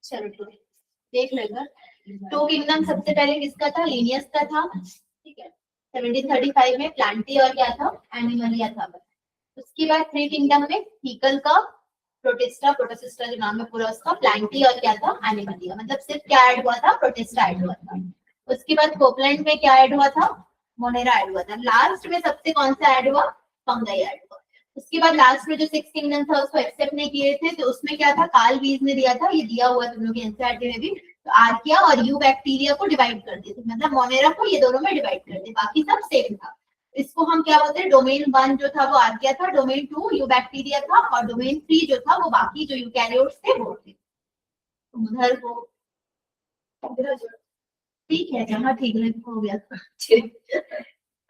चलो देख लेगा। टू किंगडम सबसे पहले किसका था? लिनियस का था, ठीक है। 1735 में प्लांटी और क्या था? एनिमलिया था। उसके बाद थ्री किंगडम में हीकल का, प्रोटिस्टा, प्रोटोसिस्टा जो नाम है पूरा उसका, प्लांटी और क्या था? एनिमलिया। मतलब सिर्फ क्या ऐड हुआ था? प्रोटिस्टा ऐड हुआ था। उसके बाद कोपलैंड में क्या ऐड हुआ था? मोनेरा ऐड हुआ था। लास्ट में सबसे कौन सा ऐड हुआ? फंगाई ऐड हुआ। उसके बाद लास्ट में जो सिक्स किंगडम था उसको एक्सेप्ट नहीं किए थे, तो उसमें क्या था? कार्ल वीज ने दिया था, ये दिया हुआ तुम लोग के एनसीईआरटी में भी। तो आर्किया और यू बैक्टीरिया को डिवाइड कर दिए थे, मतलब मोनेरा को ये दोनों में डिवाइड कर दिए, बाकी सब सेम था। इसको हम क्या बोलते हैं? डोमेन 1 जो था वो आर्किया था, डोमेन 2 यू बैक्टीरिया था, और डोमेन 3 जो था वो बाकी जो यूकैरियोट्स थे वो थे। उधर को ठीक है, जहाँ ठीक लगे हो गया।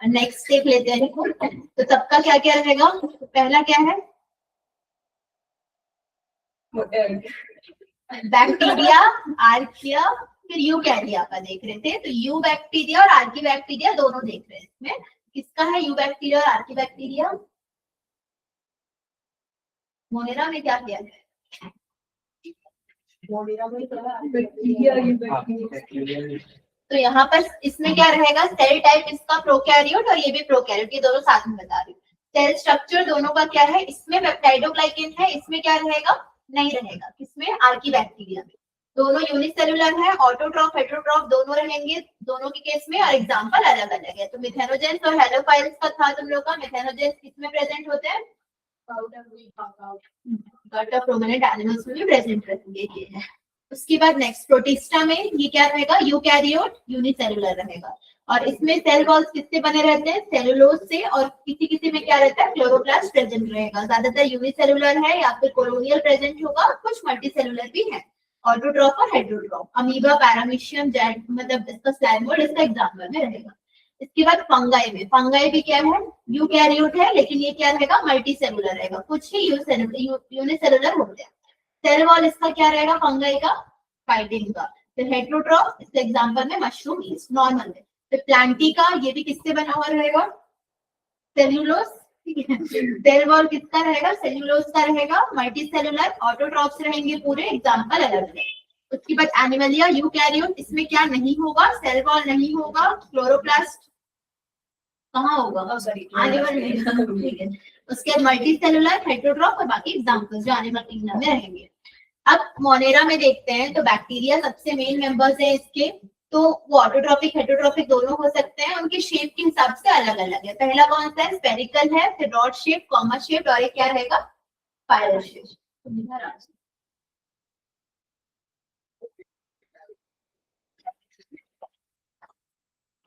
नेक्स्ट स्टेप लेते हैं। तो सबका क्या क्या रहेगा? पहला क्या है? बैक्टीरिया, आर्किया, फिर यूकैरिया का देख रहे थे। तो यू बैक्टीरिया और आर्की बैक्टीरिया दोनों देख रहे हैं। इसमें किसका है यू बैक्टीरिया और आर्की बैक्टीरिया? मोनेरा में क्या किया है? तो यहाँ पर इसमें क्या रहेगा? सेल टाइप इसका प्रोकैरियोट और ये भी प्रोकैरियोट, ये दोनों साथ में बता रही हूँ। सेल स्ट्रक्चर दोनों का क्या है? इसमें पेप्टाइडोग्लाइकेन है, इसमें क्या रहेगा? नहीं रहेगा। किसमें? आर्की बैक्टीरिया में। दोनों यूनिसेलुलर है, ऑटोट्रॉफ हेटेरोट्रॉफ दोनों रहेंगे दोनों के केस में, और एग्जांपल अलग अलग है। तो मिथेनोजेंस और हेलोफाइल्स का था तुम लोग का। मिथेनोजेंस किसमें प्रेजेंट होते हैं? गट ऑफ प्रोमिनेंट एनिमल्स में भी प्रेजेंट रहेंगे, ये है। उसके बाद नेक्स्ट प्रोटिस्टा में ये क्या रहेगा? यूकैरियोट यूनिसेलुलर रहेगा। और इसमें सेल वॉल्स किससे बने रहते हैं? सेलुलोज से, और किसी किसी में क्या रहता है? क्लोरोप्लास्ट प्रेजेंट रहेगा। ज्यादातर यूनिसेलुलर है या फिर कोलोनियल प्रेजेंट होगा, कुछ मल्टीसेलुलर भी है। ऑटोट्रॉफ और हेटेरोट्रॉफ, अमीबा, पैरामीशियम, जेट, मतलब इसका स्लैमोड इसका एग्जांपल में रहेगा। इसके बाद फंगाई में, फंगाई भी क्या है? यूकैरियोट है, लेकिन ये क्या रहेगा? मल्टी सेलुलर रहेगा, कुछ ही यूनिसेलुलर होते हैं। सेल वॉल इसका क्या रहेगा? फंगाई का फाइटिंग का। फिर हेटेरोट्रॉफ, इसके एग्जांपल में मशरूम ईस्ट नॉर्मल है। फिर प्लांटी का, ये भी किससे बना हुआ रहेगा? सेल्यूलोज। सेल वॉल किसका रहेगा? सेल्यूलोज का रहेगा। मल्टी सेलुलर, ऑटोट्रॉफ्स रहेंगे पूरे, एग्जांपल अलग है। उसके बाद एनिमलिया, यूकैरियोट, इसमें क्या नहीं होगा? सेल वॉल नहीं होगा, क्लोरोप्लास्ट कहाँ होगा? ठीक है। उसके बाद मल्टी सेलुलर, हेटेरोट्रॉफ और बाकी एग्जांपल्स जो एनिमल किंगडम में रहेंगे। अब मोनेरा में देखते हैं, तो बैक्टीरिया सबसे मेन मेंबर्स है इसके। तो वो ऑटोट्रॉपिक हेटेरोट्रॉपिक दोनों हो सकते हैं, उनकी शेप के हिसाब से अलग अलग है। पहला कौन सा है? स्फेरिकल है, फिर रॉड शेप, कॉमा शेप, और एक क्या रहेगा? Spiral shape.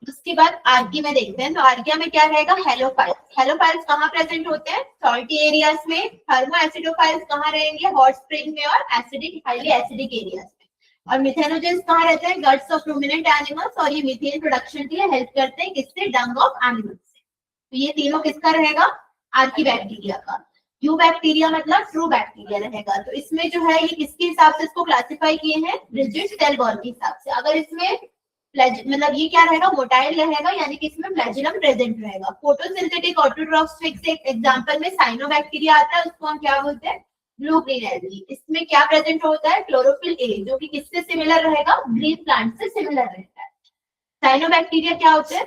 उसके बाद आर्की में देखते हैं, तो आर्किया में क्या रहेगा? हेलोफाइल्स। हेलोफाइल्स कहाँ प्रेजेंट होते हैं? सॉल्टी एरियाज में। थर्मो एसिडोफाइल्स कहाँ रहेंगे? हॉट स्प्रिंग में और एसिडिक, हाईली एसिडिक एरियाज में। और मिथेनोजेंस कहाँ रहते हैं? गट्स ऑफ रूमिनेंट एनिमल्स, और ये मीथेन प्रोडक्शन के लिए हेल्प करते हैं, किससे? डंग ऑफ एनिमल्स से। तो ये तीनों किसका रहेगा? आर्की बैक्टीरिया का। यू बैक्टीरिया मतलब ट्रू बैक्टीरिया रहेगा। तो इसमें जो है ये किसके हिसाब से इसको क्लासिफाई किए हैं? रिजिड सेल वॉल के हिसाब से। अगर इसमें मतलब ये क्या रहेगा? मोटाइल रहेगा, यानी कि इसमें फ्लैजिलम प्रेजेंट रहेगा। फोटोसिंथेटिक ऑटोट्रॉफ्स से एग्जांपल में साइनोबैक्टीरिया आता है, उसको हम क्या बोलते हैं? Blue green algae. इसमें क्या प्रेजेंट होता है? क्लोरोफिल ए, जो कि किससे सिमिलर रहेगा? ग्रीन प्लांट से सिमिलर रहता है। साइनोबैक्टीरिया क्या होते हैं?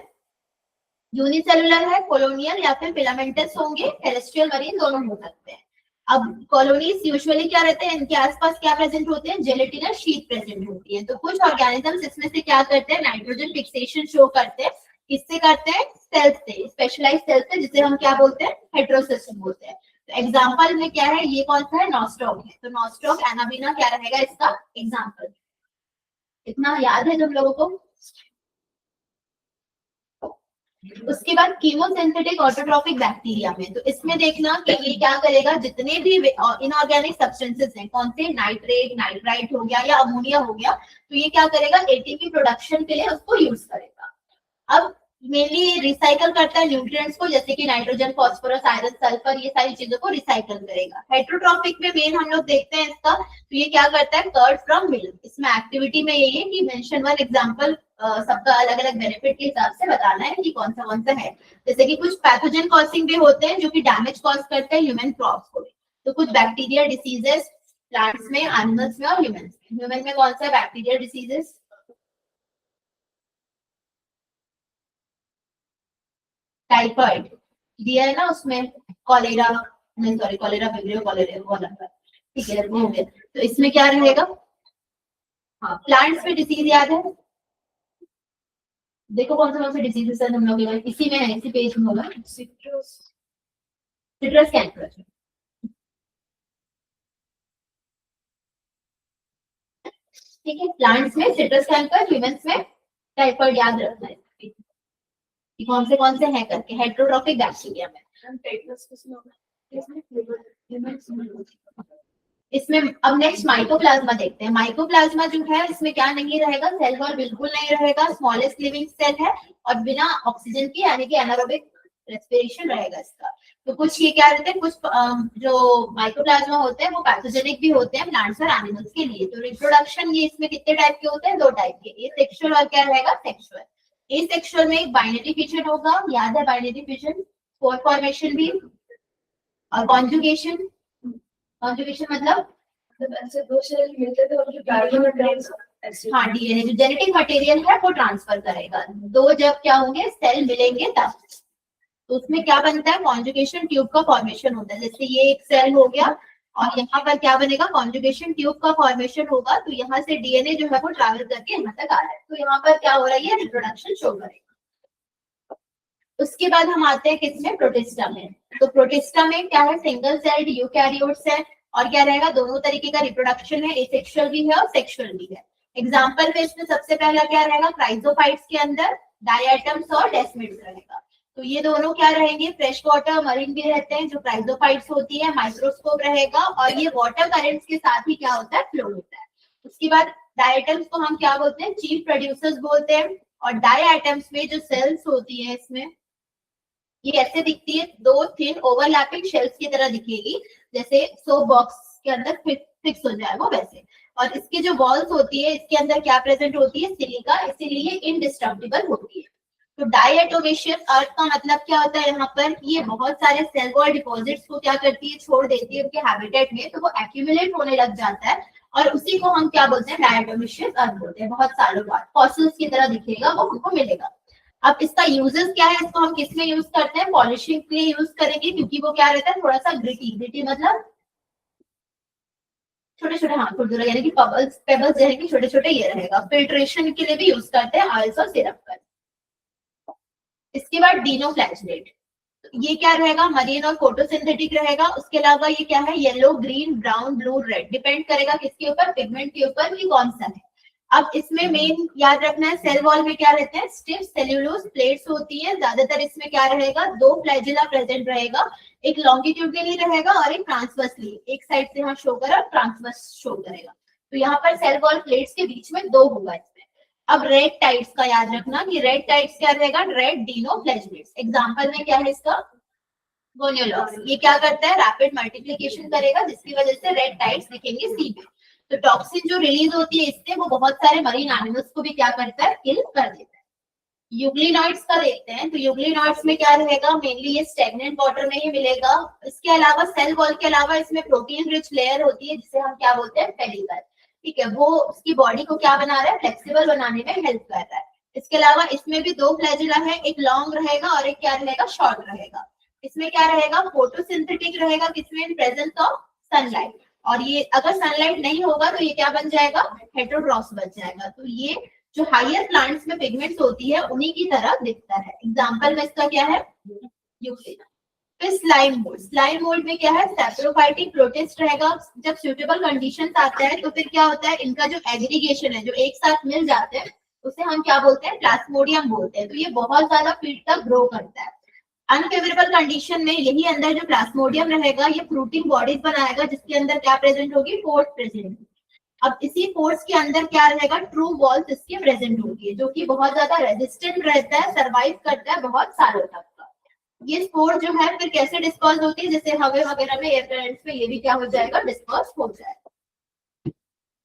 यूनिसेलुलर है, कोलोनियल या फिर फिलामेंटस होंगे, टेरेस्ट्रियल मरीन दोनों हो सकते हैं। अब कॉलोनीज यूजुअली क्या रहते हैं? इनके आसपास क्या प्रेजेंट होते हैं? जेलेटिनस शीट प्रेजेंट होती है। तो कुछ ऑर्गेनिजम्स इसमें से क्या करते हैं? नाइट्रोजन फिक्सेशन शो करते हैं। किससे करते हैं? सेल्स से, स्पेशलाइज सेल्स से, जिसे हम क्या बोलते हैं? हेटेरोसिस्टम बोलते हैं। तो एग्जांपल में क्या है? ये कौन सा है? नॉस्टॉक है। तो नॉस्टॉक एनाबिना क्या रहेगा इसका एग्जांपल? इतना याद है तुम लोगों को? उसके बाद कीमोसिंथेटिक ऑटोट्रॉपिक बैक्टीरिया में, तो इसमें देखना कि ये क्या करेगा? जितने भी इनऑर्गेनिक सब्सटेंसेस हैं, कौन से? नाइट्रेट, नाइट्राइट हो गया या अमोनिया हो गया, तो ये क्या करेगा? एटीपी प्रोडक्शन के लिए उसको यूज करेगा। अब मेनली रिसाइकल करता है न्यूट्रिएंट्स को, जैसे कि नाइट्रोजन, फास्फोरस, आयरन, सल्फर, ये सारी चीजों को रिसाइकल करेगा। हेट्रोट्रॉफिक में मेन हम लोग देखते हैं इसका, तो ये क्या करता है, कर्ड फ्रॉम मिल्क। इसमें एक्टिविटी में यही है कि मेंशन वन एग्जांपल, सबका अलग अलग बेनिफिट के हिसाब से बताना है कि कौन सा है। जैसे कि कुछ पैथोजन कॉजिंग भी होते हैं जो कि डैमेज कॉज करते हैं ह्यूमन क्रॉप्स को, तो कुछ बैक्टीरिया डिसीजेस प्लांट्स में, एनिमल्स में और ह्यूमंस में। ह्यूमन में कौन सा बैक्टीरिया डिसीजेस, टाइफाइड दिया है ना उसमें, कॉलेरा, नहीं सॉरी कॉलेरा विब्रियो कॉलेरा, ठीक है वो हो गया। तो इसमें क्या रहेगा, हाँ प्लांट्स में डिसीज याद है, देखो कौन से डिसीजेस है हम लोग, इसी में है, इसी पेज में होगा, सिट्रस कैंकर, ठीक है। प्लांट्स में सिट्रस कैंकर, ह्यूमंस में टाइफाइड, याद रखना है कि कौन से हैं करके, हेट्रोट्रॉफिक बैक्टीरिया में। इसमें अब नेक्स्ट माइकोप्लाज्मा देखते हैं। माइकोप्लाज्मा जो है इसमें क्या नहीं रहेगा, सेल वॉल बिल्कुल नहीं रहेगा, स्मॉलेस्ट लिविंग सेल है और बिना ऑक्सीजन की यानी कि एनारोबिक रेस्पिरेशन रहेगा इसका। तो कुछ ये क्या रहते हैं, कुछ जो माइकोप्लाज्मा होते हैं वो पैथोजेनिक भी होते हैं प्लांट्स और एनिमल्स के लिए। तो रिप्रोडक्शन ये इसमें कितने टाइप के होते हैं, दो टाइप के, ए सेक्सुअल और क्या रहेगा, सेक्सुअल। ए सेक्सुअल में एक बाइनरी फिशन होगा, याद है बाइनरी फिशन, स्पोर फॉर्मेशन भी, और कॉन्जुगेशन। कॉन्जुगेशन मतलब ऐसे दो सेल मिलते थे और हाँ डीएनए जो जेनेटिक मटेरियल है वो ट्रांसफर करेगा। दो जब क्या होंगे, सेल मिलेंगे तब, तो उसमें क्या बनता है, कॉन्जुगेशन ट्यूब का फॉर्मेशन होता है। जैसे ये एक सेल हो गया और यहाँ पर क्या बनेगा, कॉन्जुगेशन ट्यूब का फॉर्मेशन होगा, तो यहाँ से डीएनए जो है वो ट्रैवल करके यहाँ तक आ रहा है, तो यहाँ पर क्या हो रहा है, ये रिप्रोडक्शन शो करेगा। उसके बाद हम आते हैं किसमें, प्रोटिस्टा में। तो प्रोटिस्टा में क्या है, सिंगल सेल्ड यूकैरियोट्स है और क्या रहेगा, दोनों तरीके का रिप्रोडक्शन है, एसेक्सुअल भी है और सेक्सुअल भी है। एग्जाम्पल में इसमें सबसे पहला क्या रहेगा, क्राइजोफाइट्स के अंदर डायटम्स और डेस्मिड्स रहेगा। तो ये दोनों क्या रहेंगे, फ्रेश वाटर मरीन भी रहते हैं जो क्राइजोफाइट्स होती है, माइक्रोस्कोप रहेगा और ये वाटर करेंट्स के साथ ही क्या होता है, फ्लो होता है। उसके बाद डायटम्स को हम क्या बोलते हैं, चीफ प्रोड्यूसर्स बोलते हैं। और डायटम्स में जो सेल्स होती है इसमें ये ऐसे दिखती है, दो थिन ओवरलैपिंग शेल्स की तरह दिखेगी, जैसे सोप बॉक्स के अंदर फिक्स हो जाए वो वैसे। और इसके जो वॉल्स होती है इसके अंदर क्या प्रेजेंट होती है, सिलिका, इसीलिए इनडिस्ट्रक्टिबल होती है। तो डायटोमेशियस अर्थ का मतलब क्या होता है, यहाँ पर ये बहुत सारे सेल वॉल डिपॉजिट्स को क्या करती है, छोड़ देती है उनके हैबिटेट में, तो वो एक्यूमुलेट होने लग जाता है और उसी को हम क्या बोलते हैं, डायटोमेशियस अर्थ बोलते हैं। बहुत सालों बाद फॉसिल्स की तरह दिखेगा, वो हमको मिलेगा। अब इसका यूजेस क्या है, इसको हम किस में यूज करते हैं, पॉलिशिंग के लिए यूज करेंगे, क्योंकि वो क्या रहता है, थोड़ा सा ग्रिटी मतलब छोटे छोटे, हाँ खुरदुरा यानी कि पेबल्स जो है कि छोटे छोटे ये रहेगा। फिल्ट्रेशन के लिए भी यूज करते हैं ऑयल्स और सिरप पर। इसके बाद डीनोफ्लैगेलेट, ये क्या रहेगा, मरीन और फोटोसिंथेटिक रहेगा। उसके अलावा ये क्या है, yellow, green, brown, blue, red, depend करेगा किसके ऊपर, पिगमेंट के ऊपर कि कौन सा है। अब इसमें मेन याद रखना है, सेल वॉल में क्या रहते हैं, स्टिफ सेल्यूलोज प्लेट्स होती है ज्यादातर। इसमें क्या रहेगा, दो फ्लैजिला प्रेजेंट रहेगा, एक लॉन्गिट्यूडनली रहेगा और एक ट्रांसवर्सली, एक साइड से यहाँ शो करा, ट्रांसवर्स शो करेगा। तो यहाँ पर सेल वॉल प्लेट्स के बीच में दो होगा इसमें। अब रेड टाइट्स का याद रखना कि रेड टाइट्स क्या रहेगा, रेड डीनोफ्लैगेलेट्स। एग्जांपल में क्या है इसका, गोनियोलॉक्स, ये क्या करता है, रैपिड मल्टीप्लिकेशन करेगा जिसकी वजह से रेड टाइट्स दिखेंगे सी में। तो टॉक्सिन जो रिलीज होती है इससे वो बहुत सारे मरीन एनिमल्स को भी क्या करता है, किल कर देता है। यूग्लिनॉइड्स का देखते हैं, तो यूग्लिनॉइड्स में क्या रहेगा, मेनली ये स्टेगनेंट वाटर में ही मिलेगा। इसके अलावा सेल वॉल के अलावा इसमें प्रोटीन रिच लेयर होती है जिसे हम क्या बोलते हैं, पेलिकल, ठीक है, वो उसकी बॉडी को क्या बना रहा है, फ्लेक्सिबल बनाने में हेल्प कर रहा है। इसके अलावा इसमें भी दो फ्लैजिला है, एक लॉन्ग रहेगा और एक क्या रहेगा, शॉर्ट रहेगा। इसमें क्या रहेगा, फोटोसिंथेटिक रहेगा, किसमें, इन प्रेजेंस ऑफ सनलाइट। और ये अगर सनलाइट नहीं होगा तो ये क्या बन जाएगा, हेटेरोट्रॉफ बन जाएगा। तो ये जो हायर प्लांट्स में पिगमेंट्स होती है उन्हीं की तरह दिखता है। एग्जांपल में इसका क्या है, यूक्लिना। फिर स्लाइम मोल्ड, स्लाइम मोल्ड में क्या है, सैप्रोफाइटिक प्रोटिस्ट रहेगा। जब सूटेबल कंडीशंस आते हैं तो फिर क्या होता है, इनका जो एग्रीगेशन है, जो एक साथ मिल जाते हैं उसे हम क्या बोलते हैं, प्लास्मोडियम बोलते हैं। तो ये बहुत ज्यादा फीट तक ग्रो करता है। अनफेवरेबल कंडीशन में यही अंदर जो प्लास्मोडियम रहेगा ये फ्रूटिंग बॉडीज बनाएगा जिसके अंदर क्या प्रेजेंट होगी, पोर्ट प्रेजेंट। अब इसी पोर्स के अंदर क्या रहेगा, ट्रू वॉल्स इसके प्रेजेंट होगी, जो कि बहुत ज्यादा रेजिस्टेंट रहता है, सर्वाइव करता है बहुत सालों तक का। ये स्पोर जो है फिर कैसे डिस्पर्स होती है, जैसे हवा वगैरह में, एयर करंट्स में, ये भी क्या हो जाएगा, डिस्पर्स हो जाएगा।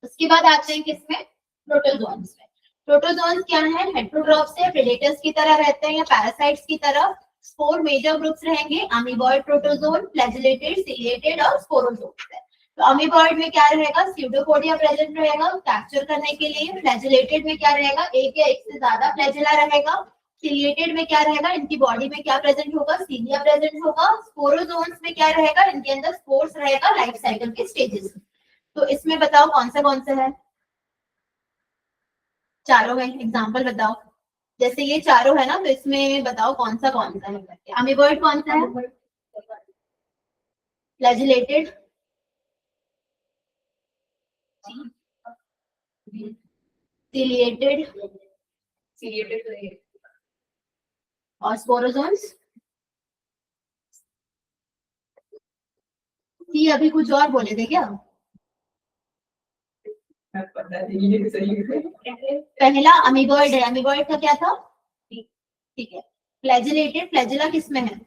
उसके बाद आते हैं किसमें, प्रोटोजोन्स में। प्रोटोजोन्स क्या है, हेटेरोट्रॉप्स से प्रेडेटर्स की तरह रहते हैं या पैरासाइट्स की तरह। 4 मेजर ग्रुप्स रहेंगे, अमीबॉइड प्रोटोजोन, फ्लैजिलेटेड, सिलिएटेड और स्पोरोजोन्स है। तो अमीबॉइड में क्या रहेगा, स्यूडोपोडिया प्रेजेंट रहेगा कैप्चर करने के लिए। फ्लैजिलेटेड में क्या रहेगा, एक या एक से ज्यादा फ्लैजिला रहेगा। सिलिएटेड में क्या रहेगा, इनकी बॉडी में क्या प्रेजेंट होगा, सीलिया प्रेजेंट होगा। स्पोरोजोन्स में क्या रहेगा, इनके अंदर स्पोर्स रहेगा लाइफ साइकिल के स्टेजेस। तो इसमें बताओ कौन सा है, चारों में एग्जांपल बताओ। जैसे ये चारों है ना, तो इसमें बताओ कौन सा है। अमीबॉइड कौन सा है, फ्लैजिलेटेड, सिलिएटेड और स्पोरोजोन्स। ये अभी कुछ और बोले थे क्या, पहला अमीबॉइड है, अमीबॉइड का क्या था, ठीक है। फ्लैजिलेटेड, फ्लैजिला किसमें है,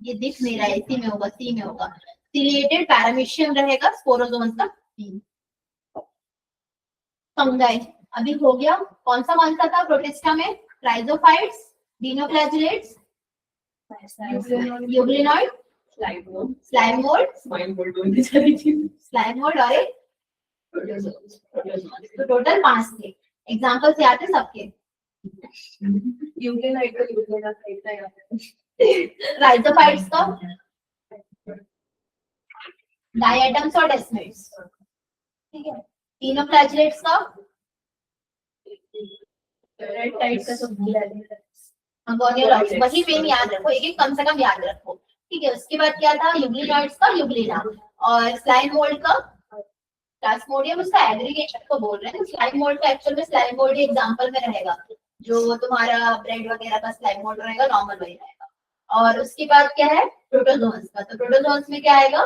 ये दिख नहीं रहा है, इसी में होगा, सी में होगा। सिलिएटेड पैरामीशियम रहेगा, स्पोरोजोन्स का सी। फंगाई अभी हो गया, कौन सा था प्रोटिस्टा में, राइजोफाइट्स, डिनोफ्लैजिलेट्स, यूग्लिनॉइड, स्लाइम मोल्ड और एक तो टोटल 5 थे। एग्जांपल्स याद है सबके, राइजोफाइट्स का डायटम्स और डेस्मिड्स, ठीक है। डिनोफ्लैजिलेट्स का वही मेन याद रखो, एक कम से कम याद रखो, ठीक है। उसके बाद क्या था, यूग्लिनॉइड्स का यूग्लिना और स्लाइम मोल्ड का प्लाज्मोडियम, उसका एग्रीगेशन को बोल रहे हैं। स्लाइम मोल्ड का एक्चुअल में स्लाइम मोल्ड एग्जांपल में रहेगा, जो तुम्हारा ब्रेड वगैरह का स्लाइम मोल्ड रहेगा, नॉर्मल वही रहेगा। और उसके बाद क्या है, प्रोटोजोन्स का, तो प्रोटोजोन्स में क्या आएगा,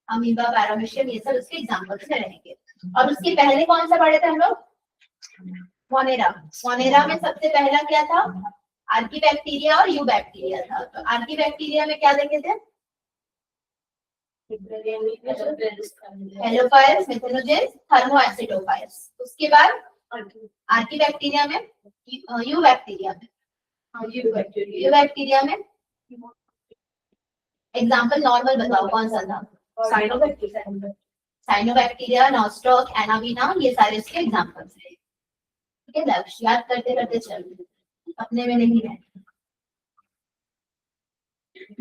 अमीबा, पैरामीशियम, ये सब उसके एग्जांपल्स में रहेंगे। और उसके पहले कौन सा पढ़े थे हम लोग, मोनेरा। मोनेरा में सबसे पहला क्या था, आर्कीबैक्टीरिया और यू बैक्टीरिया था। तो आर्कीबैक्टीरिया में क्या देखे थे, हेलोफाइल्स, मिथेनोजेंस, थर्मोएसिडोफाइल्स। उसके बाद आर्कीबैक्टीरिया में, यू बैक्टीरिया में एग्जांपल नॉर्मल बताओ कौन सा था, साइनोबैक्टीरिया, नॉस्ट्रोक, एनाविना, ये सारे इसके एग्जांपल्स हैं, ठीक है। लक्ष्य याद करते करते चलो, अपने में नहीं है।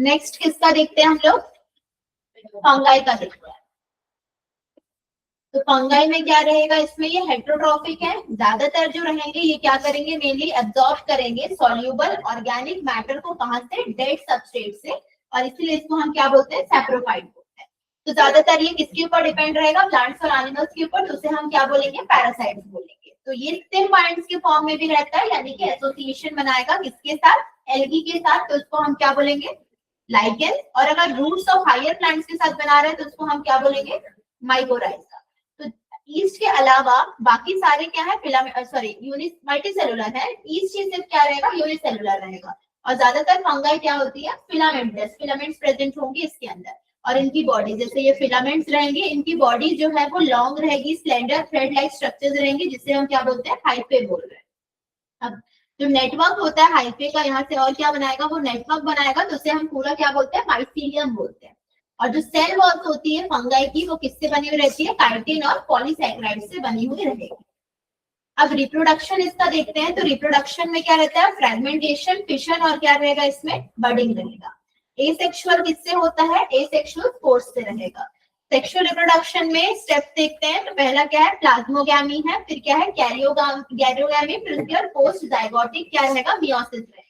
नेक्स्ट किसका देखते हैं हम लोग, फंगाई का देखते हैं। तो फंगाई में क्या रहेगा, इसमें ये हेटेरोट्रॉफिक है, ज्यादातर जो रहेंगे ये क्या करेंगे, मेनली एब्जॉर्ब करेंगे सॉल्यूबल ऑर्गेनिक मैटर को, कहां से, डेड सबस्ट्रेट से, और इसलिए इसको हम क्या बोलते हैं, सैप्रोफाइट बोलते हैं। तो ज्यादातर ये किसके ऊपर डिपेंड रहेगा, प्लांट्स और एनिमल्स के ऊपर, तो उसे हम क्या बोलेंगे, पैरासाइट्स बोलेंगे। तो ये थिन पॉइंट्स के फॉर्म में भी रहता है, यानी कि एसोसिएशन बनाएगा किसके साथ, एल्गी के साथ, तो उसको हम क्या बोलेंगे, लाइकेन। और अगर रूट्स ऑफ हायर प्लांट्स के साथ बना रहे हैं तो उसको हम क्या बोलेंगे, माइकोराइजा। तो ईस्ट के अलावा बाकी सारे क्या है, मल्टीसेलुलर है। ईस्ट ही सिर्फ क्या रहेगा, यूनिसेलुलर रहेगा। और ज्यादातर फंगाई क्या होती है, फिलामेंट्स प्रेजेंट होंगे इसके अंदर। और इनकी बॉडी, जैसे ये फिलामेंट्स रहेंगे, इनकी बॉडी जो है वो लॉन्ग रहेगी, स्लेंडर थ्रेड लाइक स्ट्रक्चर्स रहेंगे, जिसे हम क्या बोलते हैं, हाइफे बोल रहे हैं। अब जो नेटवर्क होता है हाइफे का, यहाँ से और क्या बनाएगा, वो नेटवर्क बनाएगा, तो उसे हम पूरा क्या बोलते हैं, माइसीलियम बोलते हैं। और जो सेल वॉल्स होती है फंगाई की, वो किससे बनी हुई रहती है, काइटिन और पॉलीसैकेराइड से बनी हुई रहेगी। अब रिप्रोडक्शन इसका देखते हैं, तो रिप्रोडक्शन में क्या रहता है, फ्रेगमेंटेशन, फिशन, और क्या रहेगा इसमें, बडिंग रहेगा। एसेक्सुअल किससे होता है, एसेक्सुअल स्पोर्स से रहेगा। सेक्सुअल रिप्रोडक्शन में स्टेप्स देखते हैं, तो पहला क्या है, प्लाज्मोगैमी है, फिर क्या है, गैरियोगैमी, फिर उसके बाद पोस्ट जाइगोटिक क्या रहेगा, मियोसिस रहेगा।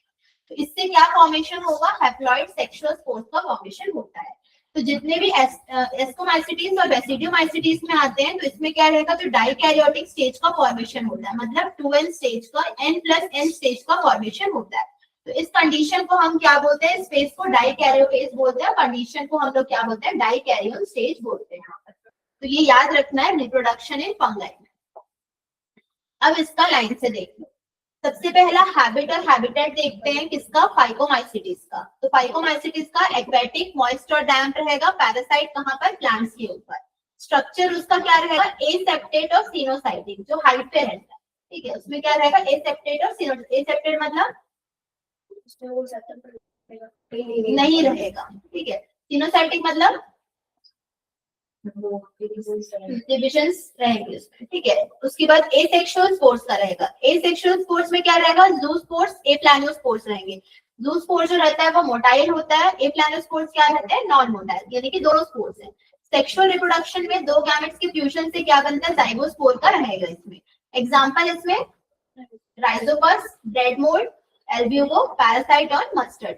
तो इससे क्या फॉर्मेशन होगा, हैप्लॉइड सेक्सुअल स्पोर्स का फॉर्मेशन होता है। तो जितने भी एस्कोमाइसिटीज और बेसिडियोमाइसिटीज में आते हैं, तो इसमें क्या रहेगा, तो डाइकैरियोटिक स्टेज का फॉर्मेशन होता है, मतलब 2n स्टेज का, n+n स्टेज का फॉर्मेशन होता है। तो इस कंडीशन को हम क्या बोलते हैं, स्पेस को डाइकैरियोफेज बोलते हैं, कंडीशन को हम लोग क्या बोलते हैं, डाइकैरियोन स्टेज बोलते हैं। तो ये याद रखना है रिप्रोडक्शन इन फंगाई में। अब इसका लाइन से देख लो। सबसे पहला हैबिट और हैबिटेट देखते हैं किसका, फाइकोमाइसिटीज का। तो फाइकोमाइसिटीज का एक्वेटिक, मॉइस्ट और डैम्प रहेगा। पैरासाइट कहाँ पर, प्लांट्स के ऊपर। स्ट्रक्चर उसका क्या रहेगा, एसेप्टेट और सिनोसाइटिक, जो हाइट पे रहता है, ठीक है। उसमें क्या रहेगा, एसेप्टेट और सिनोसाइटिक। एसेप्टेट मतलब नहीं रहेगा, ठीक है। सिनोसाइटिक मतलब डिविजन्स रहेंगे उसमें, ठीक है। उसके बाद एसेक्सुअल स्पोर्स का रहेगा। एसेक्सुअल स्पोर्स में क्या रहेगा, ज़ूस्पोर्स, एप्लानोस्पोर्स रहेंगे। ज़ूस्पोर्स जो रहता है वो मोटाइल होता है, एप्लानोस्पोर्स क्या रहता है, नॉन मोटाइल, यानी कि दोनों स्पोर्स है। सेक्सुअल रिप्रोडक्शन में दो गैमेट्स के फ्यूजन से क्या बनता है, जाइगोस्पोर का रहेगा इसमें। एग्जांपल इसमें Rhizopus, bread mould, Albugo, parasite और मस्टर्ड।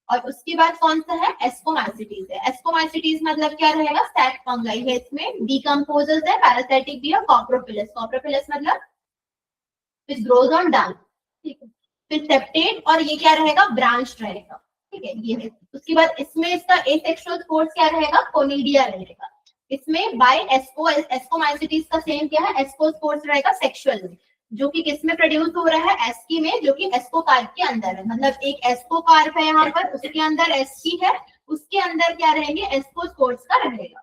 और उसके बाद कौन सा है, एस्कोमाइसिटीज है। एस्कोमाइसिटीज मतलब क्या रहेगा, सैक फंगाई है इसमें। डीकंपोजर्स है, पैरासाइटिक भी है। कॉप्रोफिलस, कॉप्रोफिलस मतलब which grows on dung, ठीक है। फिर सेप्टेट, और ये क्या रहेगा, ब्रांच रहेगा, ठीक है, ये है। उसके बाद इसमें इसका एसेक्सुअल स्पोर्स क्या रहेगा, कोनिडिया रहेगा। इसमें बाय एस्को, एस्कोमाइसिटीज का सेम क्या है, एस्को स्पोर्स रहेगा सेक्सुअल में, जो कि किस में प्रोड्यूस हो रहा है, एस्की में, जो कि एस्कोकार्प के अंदर है। मतलब एक एस्कोकार्प है यहाँ पर, उसके अंदर एस्की है, उसके अंदर क्या रहेंगे, एस्कोस्पोर्स का रहेगा।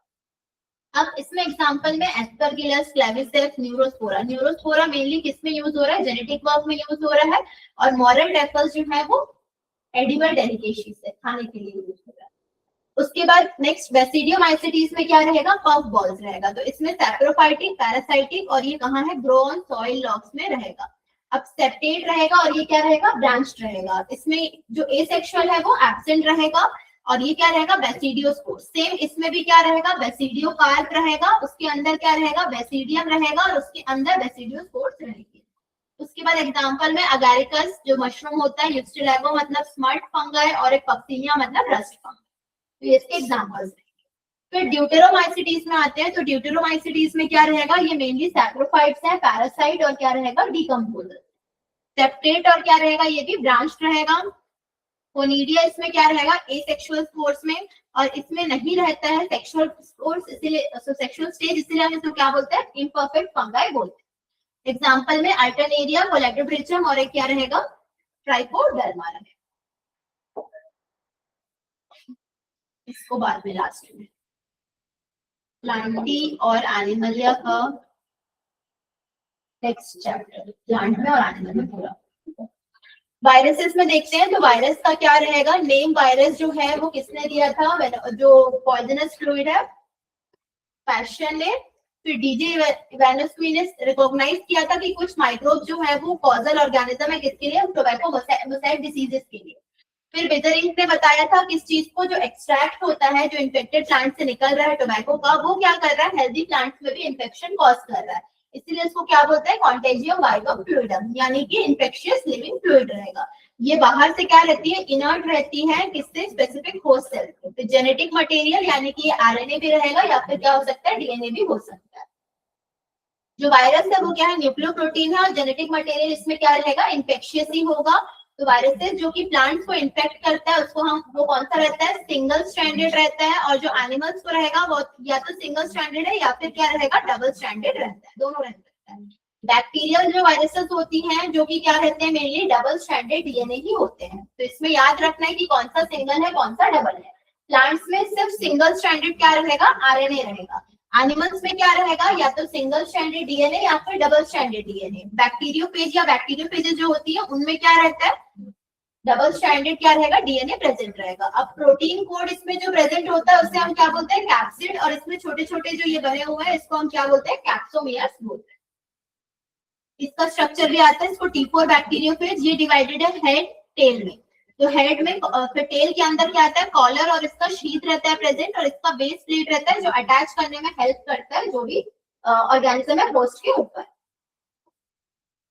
अब इसमें एग्जांपल में Aspergillus, Claviceps, Neurospora. Neurospora mainly किस में यूज हो रहा है, जेनेटिक वर्क में यूज हो रहा है। और मॉरल टेफल्स जो है वो एडिबल डेलिकेसी से खाने के लिए यूज हो रहा है। उसके बाद नेक्स्ट बेसिडियोमाइसिटीज में क्या रहेगा, पफ बॉल्स रहेगा। तो इसमें सैप्रोफाइटिक, पैरासाइटिक, और ये कहाँ है, ग्रो ऑन सॉइल लॉक्स में रहेगा। अब सेप्टेट रहेगा, और ये क्या रहेगा, ब्रांच्ड रहेगा। इसमें जो एसेक्सुअल है वो एब्सेंट रहेगा, और ये क्या रहेगा, बेसिडियोस्पोर। सेम इसमें भी क्या रहेगा, बेसिडियोकार्प रहेगा, उसके अंदर क्या रहेगा, बेसिडियम रहेगा, और उसके अंदर बेसिडियोस्पोर्स रहेंगे। उसके बाद एग्जांपल में अगैरिकस जो मशरूम होता है, यूस्टिलैगो मतलब स्मर्ट फंगाई, और एक पक्सिनिया मतलब रस्ट फंगाई। तो ये इसके एग्जांपल्स हैं। फिर ड्यूटेरोमाइसिटीज में आते हैं। तो ड्यूटेरोमाइसिटीज में क्या रहेगा, ये मेनली सैप्रोफाइट्स हैं, पैरासाइट, और क्या रहेगा, डीकंपोजर। सेप्टेट और क्या रहेगा, ये भी ब्रांच्ड रहेगा। कोनिडिया इसमें क्या रहेगा, एसेक्सुअल स्पोर्स में, और इसमें नहीं रहता है सेक्सुअल स्पोर्स, इसीलिए सेक्सुअल स्टेज, इसीलिए हम इसको क्या बोलते हैं, इम्परफेक्ट फंगाई बोलते हैं। एग्जांपल में अल्टरनेरिया, कोलेडोब्रिचम, और एक क्या रहेगा, ट्राइकोडर्मा रहेगा। इसको बाद में लास्ट में प्लांटी और एनिमलिया का नेक्स्ट चैप्टर, प्लांट में और एनिमल में पूरा। वायरसेस में देखते हैं। तो वायरस का क्या रहेगा, नेम वायरस जो है वो किसने दिया था, जो पॉइजनस फ्लूइड है, पैशन ने। फिर डीजे इवानोस्की ने रिकॉग्नाइज किया था कि कुछ माइक्रोब जो है वो कॉजल ऑर्गेनिज्म है, किसके लिए, टोबैको मोसैक डिसीजेस के लिए। फिर बेजरिंग ने बताया था किस चीज को, जो एक्सट्रैक्ट होता है, जो इन्फेक्टेड प्लांट से निकल रहा है टोबैको का, वो क्या कर रहा है, हेल्दी प्लांट्स में भी इन्फेक्शन कॉज कर रहा है। इसीलिए इसको क्या बोलते हैं, कॉन्टेजियम वाइरल फ्लूइडम, यानी कि इन्फेक्शियस लिविंग फ्लूइड रहेगा। ये बाहर से क्या रहती है, इनर्ट रहती है, किससे, स्पेसिफिक होस्ट सेल से। फिर जेनेटिक मटेरियल, यानी कि आरएनए भी रहेगा, या फिर क्या हो सकता है, डीएनए भी हो सकता है। जो वायरस है वो क्या है, न्यूक्लियोप्रोटीन है, और जेनेटिक मटेरियल इसमें क्या रहेगा, इन्फेक्शियस ही होगा। तो वायरसेस जो कि प्लांट्स को इन्फेक्ट करता है, उसको हम, वो कौन सा रहता है, सिंगल स्ट्रैंडेड रहता है। और जो एनिमल्स को रहेगा वो या तो सिंगल स्ट्रैंडेड है, या फिर क्या रहेगा, डबल स्ट्रैंडेड रहता है, दोनों रह सकता है। बैक्टीरियल जो वायरसेस होती हैं, जो कि क्या रहते हैं, मेनली डबल स्ट्रैंडेड डीएनए ही होते हैं। तो इसमें याद रखना है कि कौन सा सिंगल है, कौन सा डबल है। प्लांट्स में सिर्फ सिंगल स्ट्रैंडेड क्या रहेगा, आरएनए रहेगा। एनिमल्स में क्या रहेगा, या तो सिंगल स्ट्रैंडेड डीएनए, या फिर डबल स्ट्रैंडेड डीएनए। बैक्टीरियोफेज या बैक्टीरियोफेजेस जो होती है, उनमें क्या रहता है, डबल स्ट्रैंडेड क्या रहेगा, डीएनए प्रेजेंट रहेगा। अब प्रोटीन कोड इसमें जो प्रेजेंट होता है उससे हम क्या बोलते हैं, कैप्सिड। और इसमें छोटे छोटे जो ये बने हुए हैं, इसको हम क्या बोलते हैं, कैप्सोमियर्स बोलते हैं। इसका स्ट्रक्चर भी आता है, इसको T4 बैक्टीरियोफेज। ये डिवाइडेड है हेड टेल में। तो हेड में, फिर टेल के अंदर क्या आता है, कॉलर, और इसका शीथ रहता है प्रेजेंट, और इसका बेस प्लेट रहता है जो अटैच करने में हेल्प करता है जो भी ऑर्गेनिज्म है होस्ट के ऊपर।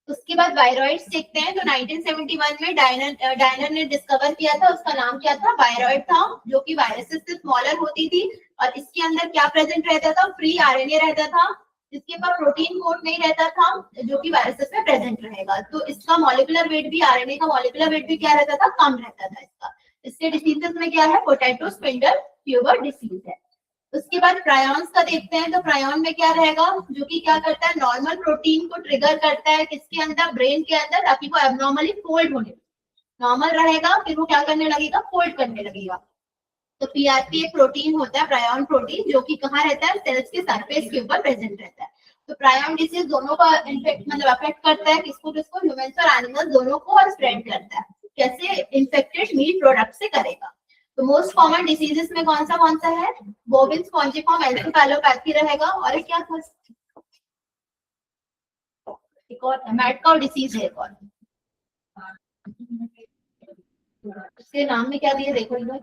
उसके बाद वायरॉइड्स देखते हैं। तो 1971 में डायनर ने डिस्कवर किया था, उसका नाम क्या था, वायरॉइड था, जो कि वायरसेस से स्मॉलर होती थी। और इसके अंदर क्या प्रेजेंट रहता था, फ्री आरएनए रहता था, जिसके पास प्रोटीन कोड नहीं रहता था, जो कि वायरसेस में प्रेजेंट रहेगा। तो इसका मॉलिक्यूलर वेट भी, आरएनए का मॉलिक्यूलर वेट भी क्या रहता था, कम रहता था इसका। इसके डिसीजेस में क्या है, पोटैटो स्पिंडल फीवर डिसीज है। उसके बाद प्रायोन्स का देखते हैं, तो प्रायोन में क्या रहेगा, जो कि क्या करता है, नॉर्मल प्रोटीन को ट्रिगर करता है किसके अंदर, ब्रेन के अंदर, ताकि वो एबनॉर्मली फोल्ड होने, नॉर्मल रहेगा फिर वो क्या करने लगेगा, फोल्ड करने लगेगा। तो पीआरपी एक प्रोटीन होता है, प्रायोन प्रोटीन, जो कि कहाँ रहता है, सेल्स के सरफेस के ऊपर प्रेजेंट रहता है। तो प्रायोन डिसीज दोनों का इन्फेक्ट मतलब अफेक्ट करता है, किसको किसको, ह्यूमंस और एनिमल्स दोनों को, और स्प्रेड करता है। कैसे, इंफेक्टेड मीट प्रोडक्ट से करेगा। तो मोस्ट कॉमन डिसीजेस में कौन सा है, बोविन स्पॉन्जिफॉर्म एंसेफेलोपैथी रहेगा, और क्या था, एक और मैड काउ डिसीज है एक और, उसके नाम में क्या दिए देखो इधर,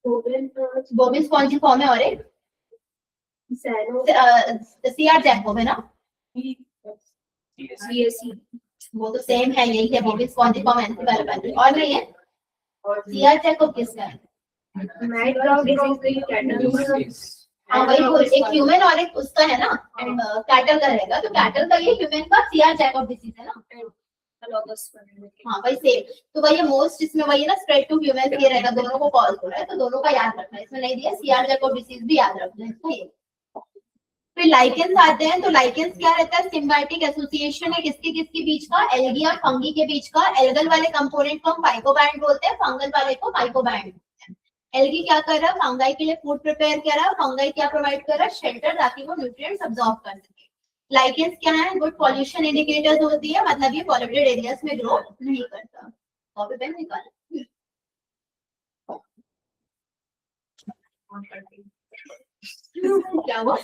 बोविन स्पॉन्जिफॉर्म है, और एक सीआर जैकोब है ना, वो तो सेम है, यही है, बोविन स्पॉन्जिफॉर्म एंसेफेलोपैथी, और नहीं है, और सीआर जैकोब किसका है, हाँ वही, एक ह्यूमन और एक उसका है ना, कैटल का रहेगा, तो कैटल का ये, ह्यूमन का सीआर जैकोब डिसीज है ना, हाँ वही सेम। तो वही मोस्ट इसमें वही है ना, स्प्रेड टू ह्यूमन ये रहेगा, दोनों को कॉल हो रहा है, तो दोनों का याद रखना है, इसमें नहीं दिया, सीआर जैकोब डिसीज भी याद रखना है इसका ये। फिर लाइकेंस आते हैं, तो लाइकेंस क्या रहता है, सिम्बायोटिक एसोसिएशन है किसके किसके बीच का, एल्गी और फंगी के बीच का। एल्गल वाले कंपोनेंट को हम फाइकोबैंड बोलते हैं, फंगल वाले को माइकोबैंड। एल्गी क्या कर रहा है, फंगाई के लिए फूड प्रिपेयर कर रहा है, फंगाई क्या प्रोवाइड कर रहा है, शेल्टर, ताकि वो न्यूट्रिएंट्स अब्सॉर्ब कर सके। लाइकेंस क्या है, गुड पॉल्यूशन इंडिकेटर्स होती है, मतलब ये पॉल्यूटेड एरियाज में ग्रो नहीं करता। कॉपी पेन निकाल, क्या हुआ,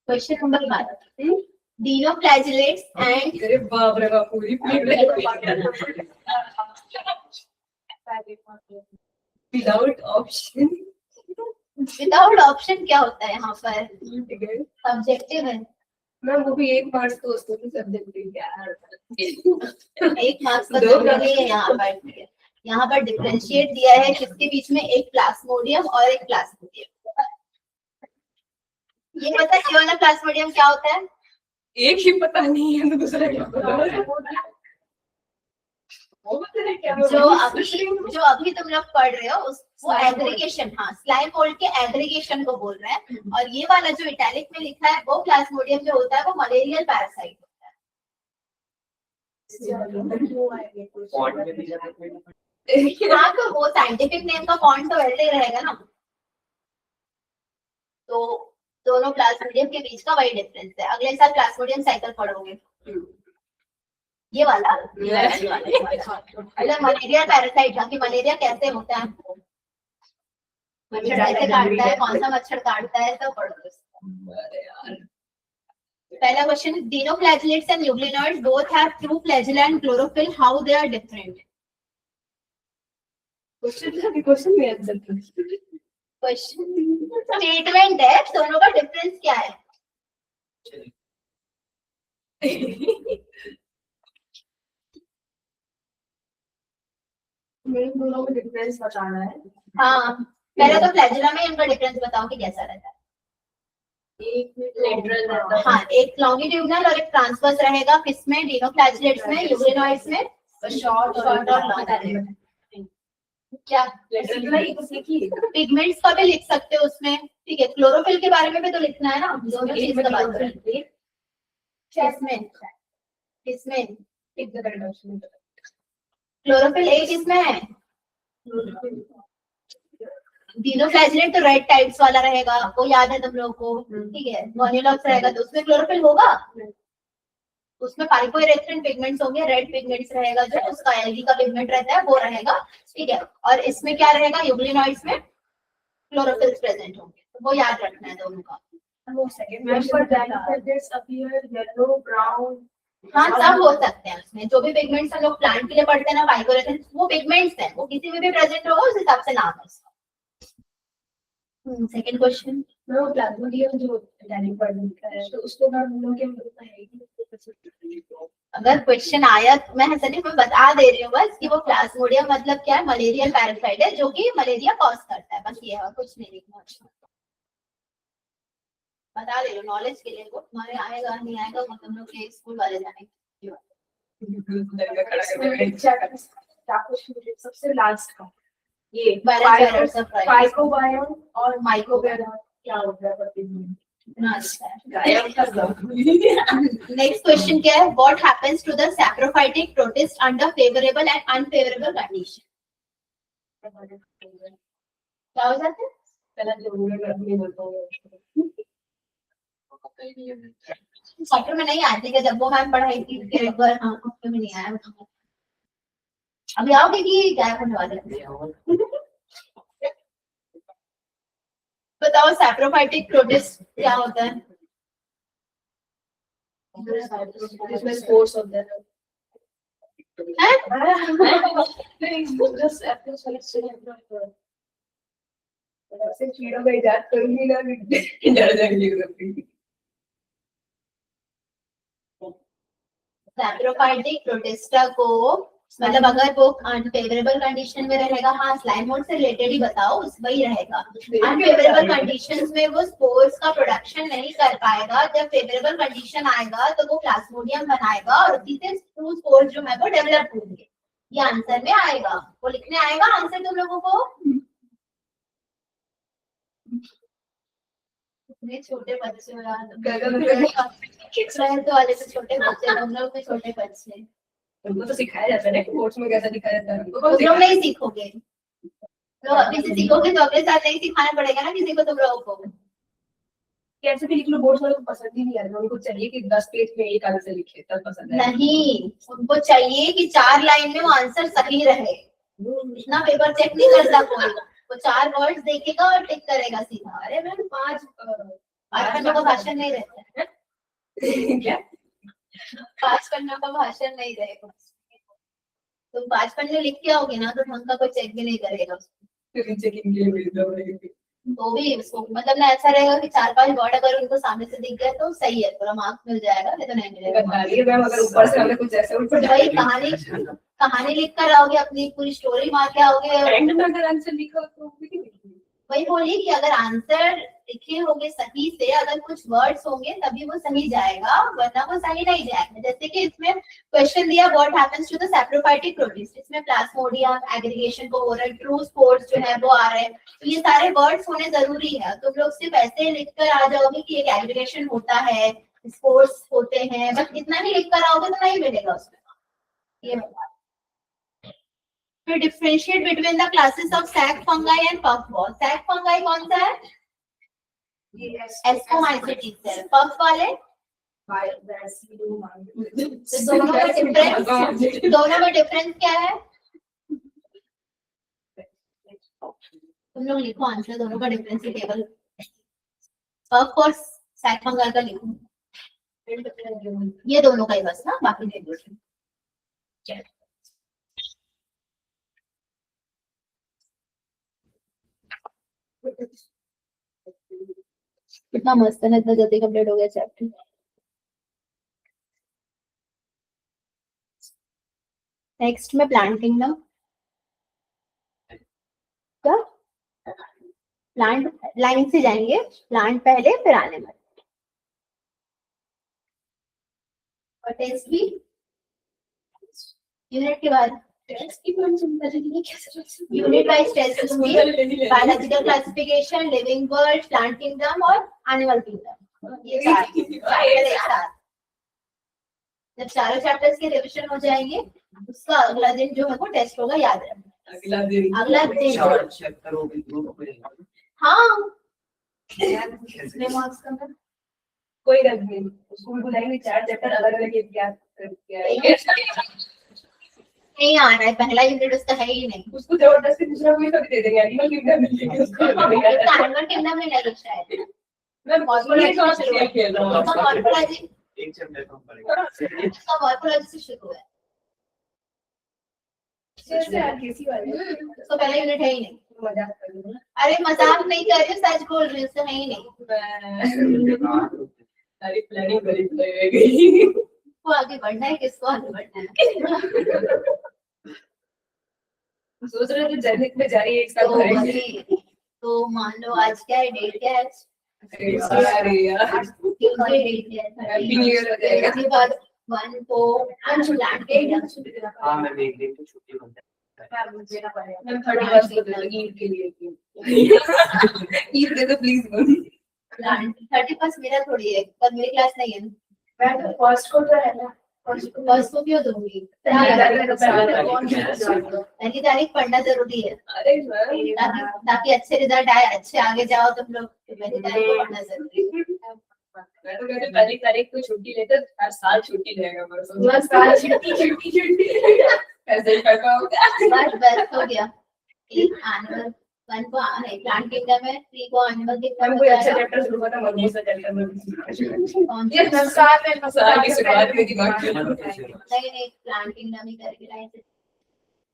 क्वेश्चन नंबर 12, dinoflagellates and अरे बाप रे बाप, पूरी विदाउट ऑप्शन, विदाउट ऑप्शन क्या होता है यहाँ पर, सब्जेक्टिव है मैं वो भी एक मार्क्स तो उसको भी सब्जेक्टिव यार, एक मार्क्स का जरूरी है यहाँ पर डिफरेंशिएट दिया है किसके बीच में, एक प्लाज्मोडियम और एक प्लाज्मोडियम। ये पता है ये वाला प्लाज्मोडियम क्या होता है, एक ही पता नहीं है तो दूसरा क्या पता, जो अभी तुम लोग पढ़ रहे हो वो एग्रीगेशन, हाँ स्लाइम मोल्ड के एग्रीगेशन को बोल रहे हैं। और ये वाला जो इटैलिक में लिखा है वो प्लाज्मोडियम जो होता है वो मलेरियल पैरासाइट होता है। हाँ तो वो साइंटिफिक नेम का फॉन्ट तो वैसे ही रहेगा ना, तो दोनों प्लाज्मोडियम के बीच का वही डिफरेंस है। अगले साल प्लाज्मोडियम साइकिल पढ़ोगे, ये वाला मलेरिया पैरासाइट, कि मलेरिया कैसे होता है, मच्छर कैसे काटता है, कौन सा मच्छर काटता है, सब पढ़ो। पहला question, dinoflagellates and euglenoids both have true flagella and chlorophyll, how they are different? Question में आंसर क्वेश्चन स्टेटमेंट है, दोनों का डिफरेंस क्या है, दोनों में डिफरेंस बताना है। हाँ पहले तो फ्लैजेला में इनका डिफरेंस बताओ कि कैसा रहता है। एक लेटरल रहता है, हाँ एक लॉन्गिट्यूडनल और एक ट्रांसवर्स रहेगा, किसमें, dinoflagellates में, यूग्लिनॉइड्स में शॉर्ट और लॉन्ग रहेगा। क्या पिगमेंट्स का भी लिख सकते हो उसमें, ठीक है। क्लोरोफिल के बारे में भी तो लिखना है ना, दोनों चीज का बात करें। किसमें क्लोरोफिल एक इसमें है, dinoflagellate तो रेड टाइप्स वाला रहेगा, वो याद है तुम लोगों को, ठीक है। गोनियोलॉक्स रहेगा तो उसमें क्लोरोफिल होगा, उसमें पाइपोइरेथ्रिन पिगमेंट्स होंगे, रेड पिगमेंट्स रहेगा, जो उसका एल्गी का पिगमेंट रहता है वो रहेगा, ठीक है। और इसमें क्या रहेगा, यूग्लिनॉइड्स में क्लोरोफिल्स प्रेजेंट होंगे, तो वो याद रखना है दोनों का। वो सेकंड में पर dinoflagellates appear yellow brown, हाँ सब हो सकते हैं उसमें, जो भी पिगमेंट्स हम लोग प्लांट के लिए पढ़ते हैं ना, पाइपोइरेथ्रिन वो पिगमेंट्स हैं, वो किसी में भी प्रेजेंट होगा उस हिसाब से नाम है उसका। सेकंड क्वेश्चन, वो प्लाज्मोडियम जो इटैलिक वर्ड लिखा है तो उसको हम लोग क्या बोलते हैं, अगर क्वेश्चन आया मैं सिर्फ मैं बता दे रही हूँ बस कि वो प्लाज्मोडियम मतलब क्या है, मलेरियल पैरासाइट है जो कि मलेरिया कॉज करता है, बस ये है, कुछ नहीं लिखना। बता दे लो नॉलेज के लिए, को तुम्हारे आएगा नहीं आएगा वो तुम लोग के स्कूल वाले जाने। सबसे लास्ट का ये फाइकोबायोम और माइक्रोबायोम क्या होता है प्रतिदिन? नेक्स्ट क्वेश्चन क्या है? What happens to the saprophytic protist under favourable and unfavourable condition? क्या हो जाता है? सॉफ्टवेयर में नहीं आती क्या? जब वो मैम पढ़ाई थी फिर एक बार हाँ सॉफ्टवेयर में नहीं आया। अभी आओगे कि क्या होने वाला है? बताओ सैप्रोफाइटिक प्रोटिस्ट क्या होता है? इसमें स्पोर्ट्स होते हैं। कीड़ों का इजाद करूंगी ना सैप्रोफाइटिक प्रोटिस्टा को मतलब अगर वो अनफेवरेबल कंडीशन में रहेगा, हाँ स्लाइम मोड से रिलेटेड ही बताओ, उस वही रहेगा। अनफेवरेबल कंडीशंस में वो स्पोर्स का प्रोडक्शन नहीं कर पाएगा। जब फेवरेबल कंडीशन आएगा तो वो प्लाज्मोडियम बनाएगा और उसी से स्पोर्स जो है वो डेवलप होंगे। ये आंसर में आएगा, वो लिखने आएगा आंसर तुम लोगों को। इतने छोटे बच्चे हो यार, वाले तो छोटे बच्चे, तुम लोग भी छोटे बच्चे। उनको तो सिखाया जाता है ना कि कोर्स में कैसा दिखाया जाता है। तुम लोग नहीं सीखोगे, तो अभी से सीखोगे तो अगले साल नहीं सिखाना पड़ेगा ना किसी को तुम लोगों को। कैसे भी लिख लो, बोर्ड वालों को पसंद ही नहीं आता। उनको चाहिए कि 10 पेज में एक आंसर लिखे तब पसंद है। नहीं, उनको चाहिए कि 4 लाइन में वो आंसर सही रहे। इतना पेपर चेक नहीं करता कोई, वो 4 वर्ड्स देखेगा और टिक करेगा सीधा। अरे मैम 5 पन्नों का भाषण नहीं रहता है क्या? 5 पन्नों का भाषण नहीं रहेगा। तुम 5 पन्ने लिख के आओगे ना तो ढंग का कोई चेक भी नहीं करेगा। तो भी उसको मतलब ना ऐसा रहेगा कि 4-5 वर्ड अगर उनको सामने से दिख गए तो सही है, थोड़ा मार्क्स मिल जाएगा, नहीं तो नहीं मिलेगा। अगर ऊपर से हमें कुछ ऐसे वही कहानी लिख कर आओगे, अपनी पूरी स्टोरी मार के आओगे। अगर आंसर लिखा तो वही बोलिए कि अगर आंसर लिखे होंगे सही से, अगर कुछ वर्ड्स होंगे तभी वो सही जाएगा, वरना वो सही नहीं जाएगा। जैसे कि इसमें क्वेश्चन दिया what happens to the saprophytic protist, इसमें प्लाज्मोडियम, एग्रीगेशन, कोवोरल, ट्रू स्पोर्स जो है वो आ रहे हैं। तो ये सारे वर्ड्स होने जरूरी है। तुम लोग सिर्फ ऐसे लिखकर आ जाओगे कि एक एग्रीगेशन होता है, स्पोर्स होते हैं, बस इतना ही लिख कर आओगे तो नहीं मिलेगा उसमें। ये बता फिर differentiate between the classes of sac fungi and puff ball. Sac fungi कौन सा है? एस्कोमाइसिटीज है। पफ वाले दोनों में डिफरेंस क्या है? तुम लोग लिखो आंसर, दोनों का डिफरेंस की टेबल। पफ और सैक फंगाई का लिखो, ये दोनों का ही बस ना, बाकी नहीं। कितना मस्त है ना, इतना जल्दी कंप्लीट हो गया चैप्टर। नेक्स्ट में प्लांट किंगडम। क्या प्लांट लाइन से जाएंगे, प्लांट पहले फिर एनिमल और टेस्ट भी यूनिट के बाद। यूनिट वाइज टेस्ट होंगे, biological classification, living world, plant kingdom और एनिमल किंगडम। ये साथ जब चारों चैप्टर्स के रिवीजन हो जाएंगे, उसका अगला दिन जो है वो टेस्ट होगा, याद रखना। अगला दिन हाँ मार्क्स का कोई गलत नहीं, स्कूल बुलाएंगे 4 चैप्टर अलग अलग याद करके नहीं आ रहा है, पहला यूनिट उसका है ही नहीं। उसको जबरदस्ती दूसरा कोई तो दे देंगे, एनिमल किंगडम मिलेगा उसको। एनिमल किंगडम में नहीं शायद। मैं मॉर्फोलॉजी खेल रहा हूं, मॉर्फोलॉजी एक चैप्टर कम पड़ेगा, इसका मॉर्फोलॉजी से शुरू है। जैसे आरकेसी वाले उसको पहला यूनिट है ही नहीं। मजाक कर रही हूं। अरे मजाक नहीं कर रही, सच बोल रही हूं, उसका है ही नहीं। सारी प्लानिंग करी वो आगे बढ़ना है, किसको आगे बढ़ना है? सोच रहे थे जनहित में जारी एक साथ करेंगे। तो मान लो आज क्या है, डेट क्या है? अरे यार ट्यूसडे डेट है हैप्पी न्यू ईयर हो जाएगा। उसके बाद 1 को प्लान डेट हाँ मैं देख देख के छुट्टी बनता मैं 31 को दे दूंगी ईद के लिए। ईद दे दो प्लीज। प्लान 31 मेरा थोड़ी है, पर मेरी क्लास नहीं है। मैं तो फर्स्ट को तो है ना, फर्स्ट को क्यों दूंगी? पहली तारीख पढ़ना जरूरी है अरे मैम ताकि अच्छे रिजल्ट आए, अच्छे आगे जाओ तुम लोग। तो पहली तारीख को पढ़ना जरूरी है। मैं तो कहते पहली तारीख को छुट्टी लेते हर साल छुट्टी लेगा परसों हर साल छुट्टी ऐसे ही करता हूँ। बस हो गया। एक एनुअल 1 को प्लांट किंगडम है, 3 को एनिमल किंगडम हम कोई अच्छा चैप्टर शुरू करता है मजबूत सा चैप्टर में कौन ये साल में साल की शुरुआत में दिमाग में नहीं प्लांट किंगडम ही करके लाए थे।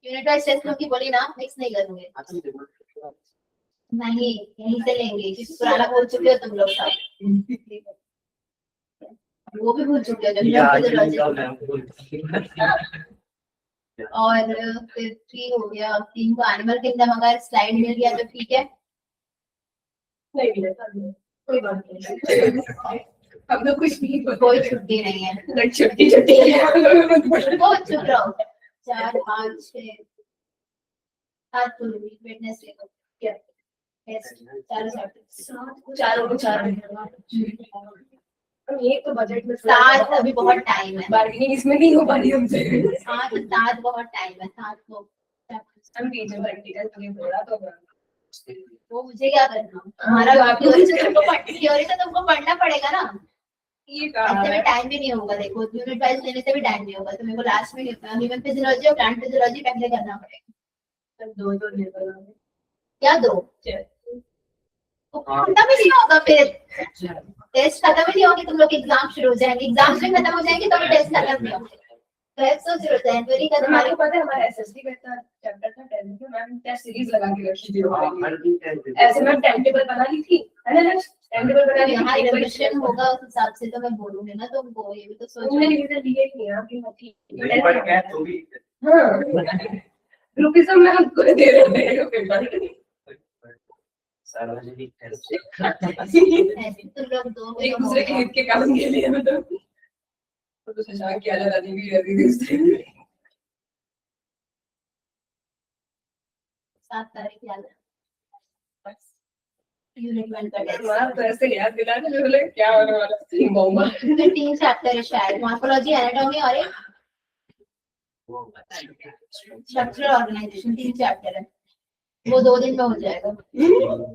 यूनिट वाइज टेस्ट लोग की बोली ना, मिक्स नहीं करूंगे। नहीं यहीं से लेंगे, पुराना बोल चुके हो तुम लोग सब, वो भी भूल चुके हो। और फिर 3 हो गया, 3 को एनिमल किंगडम अगर स्लाइड मिल गया तो ठीक है। नहीं मिलेगा कोई बात नहीं, हम लोग कुछ नहीं कोई छुट्टी नहीं है, छुट्टी वो चुप रहो। 4 5 6 7 को वेडनेसडे को क्या टेस्ट चारों को 4 ये तो बजट में 7 अभी बहुत टाइम है, बार्गेनिंग इसमें नहीं हो पानी हमसे। 7 बहुत टाइम है। 7 को हम बीच में प्रैक्टिकल के लिए बोला तो वो मुझे क्या करना, हमारा थ्योरी तो तुमको पढ़ना पड़ेगा ना। ये ऐसे में टाइम भी नहीं होगा, देखो यूनिट वाइज लेने से भी टाइम नहीं होगा, तो मेरे को लास्ट में ह्यूमन फिजियोलॉजी और प्लांट फिजियोलॉजी पहले करना पड़ेगा। दो क्या 2 खत्म ही नहीं होगा, फिर टेस्ट खत्म ही नहीं होगी, तुम लोग एग्जाम शुरू हो जाएंगे, एग्जाम भी खत्म हो जाएंगे तो टेस्ट खत्म नहीं होंगे। तो अब सोच रहे हो जनवरी का तुम्हारे पता है हमारा एसएसटी का इतना चैप्टर था 10 में, मैम टेस्ट सीरीज लगा के रखी थी ऐसे मैम टाइम टेबल बना ली थी है ना, टाइम टेबल बना ली यहाँ रिविजन होगा उस हिसाब से तो मैं बोलूंगी ना तुमको, ये भी तो सोचो। तुमने रिवीजन लिए ही नहीं आपकी होती। हां ग्रुपिज्म में हम को दे रहे हैं पेपर सार्वजनिक टेस्ट तुम लोग 2 एक दूसरे के हित के काम के लिए मतलब तो शशांक क्या लगा दी भी रहती थी उससे 7 तारीख याद है यूनिट 1 का टेस्ट। मां तो ऐसे याद दिला दे बोले क्या होने वाला है बॉम्बा। फिर 3 चैप्टर है शायद, मॉर्फोलॉजी एनाटॉमी और एक स्ट्रक्चरल ऑर्गेनाइजेशन, 3 चैप्टर है, वो 2 दिन में हो जाएगा।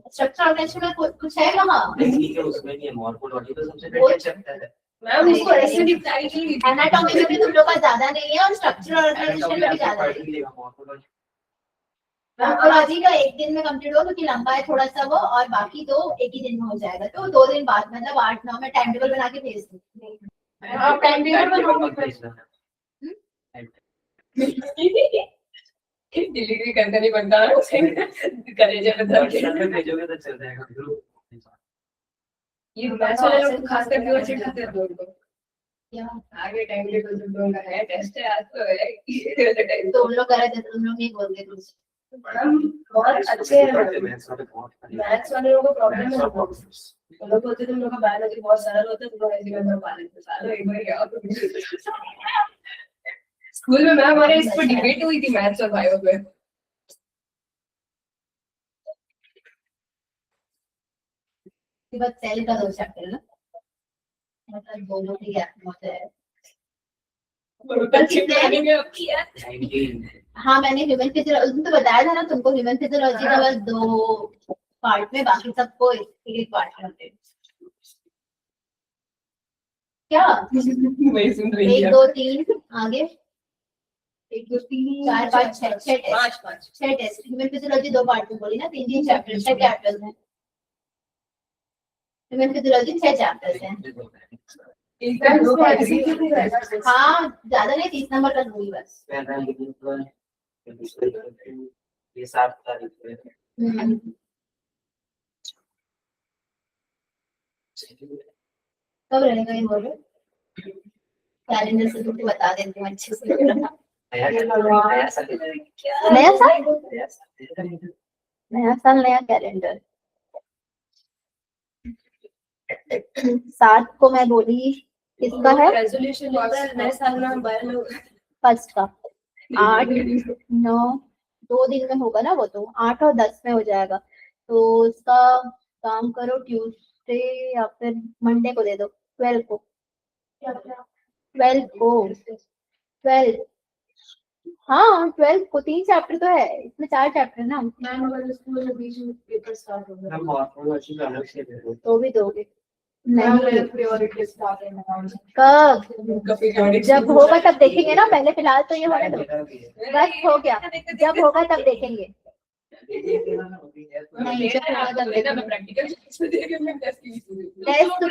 स्ट्रक्चरल ऑर्गेनाइजेशन में कुछ है कहाँ? ठीक है उसमें नहीं है, मॉर्फोलॉजी तो सबसे पहले चैप्टर है मैम उसको ऐसे दिखाई थी एनाटॉमी में भी तुम लोग का ज्यादा नहीं है और स्ट्रक्चरल ऑर्गेनाइजेशन में भी ज्यादा है। मॉर्फोलॉजी का एक दिन में कंप्लीट हो क्योंकि लंबा है थोड़ा सा वो, और बाकी 2 एक ही दिन में हो जाएगा, तो 2 दिन बाद मतलब 8-9 में टाइम टेबल बना के भेज दूँ। आप टाइम टेबल बनाओगे डिलीवरी करना नहीं बनता है उसे करेजे में भेजोगे तो चल जाएगा ग्रुप। ये मैथ्स वाले लोग खास करके वो चिढ़ाते हैं लोगों को क्या आगे टाइम टेबल तुम लोगों का है टेस्ट है आज तो है तो उन लोग करे थे, तुम लोग नहीं बोलते कुछ। हम बहुत अच्छे हैं मैथ्स मैथ्स वाले लोगों को प्रॉब्लम है तुम लोग बोलते तुम लोग का बायोलॉजी बहुत सरल होता है, तुम लोग ऐसे करना पा लेते सालों एक बार क्या स्कूल में मैम हमारे इस पर डिबेट हुई थी मैथ्स और बायो पे। बस सेल का 2 चैप्टर ना, मतलब दोनों की गैप होता है। हाँ मैंने ह्यूमन फिजियोलॉजी तो बताया था ना तुमको, ह्यूमन फिजियोलॉजी का बस 2 पार्ट में, बाकी सबको एक पार्ट में होते हैं। क्या वही सुन रही 1 2 3 आगे 1 2 3 4 5 6 test, 6 test. Human physiology 2 part में बोली ना, 3 चैप्टर 6 चैप्टर्स हैं। ह्यूमन फिजियोलॉजी 6 चैप्टर्स हैं। एकदम दो पार्ट हाँ ज्यादा नहीं, 30 नंबर का दूंगी बस। ये 7 तारीख पे कब रहेगा ये बोलो, कैलेंडर से तुमको बता देती हूँ अच्छे से। नया साल नया कैलेंडर। 7 को मैं बोली किसका है, रेजोल्यूशन होता है नए साल में हम बाहर में फर्स्ट का। 8 9 2 दिन में होगा ना वो, तो 8 और 10 में हो जाएगा। तो उसका काम करो, ट्यूसडे या फिर मंडे को दे दो, 12 को। 12 को 12, हाँ 12 को 3 चैप्टर तो है इसमें, 4 चैप्टर ना, मैम अगर स्कूल में बीच में पेपर स्टार्ट हो गया हम मॉर्फोलॉजी का अलग से दे दो। तो भी दोगे? मैम नहीं, प्रायोरिटी स्टार्ट है मैम कब? जब होगा तब देखेंगे ना, पहले फिलहाल तो ये होने दो, बस हो गया, जब होगा तब देखेंगे। नहीं, जब होगा तब देखेंगे। प्रैक्टिकल दे के मैं टेस्ट की टेस्ट तो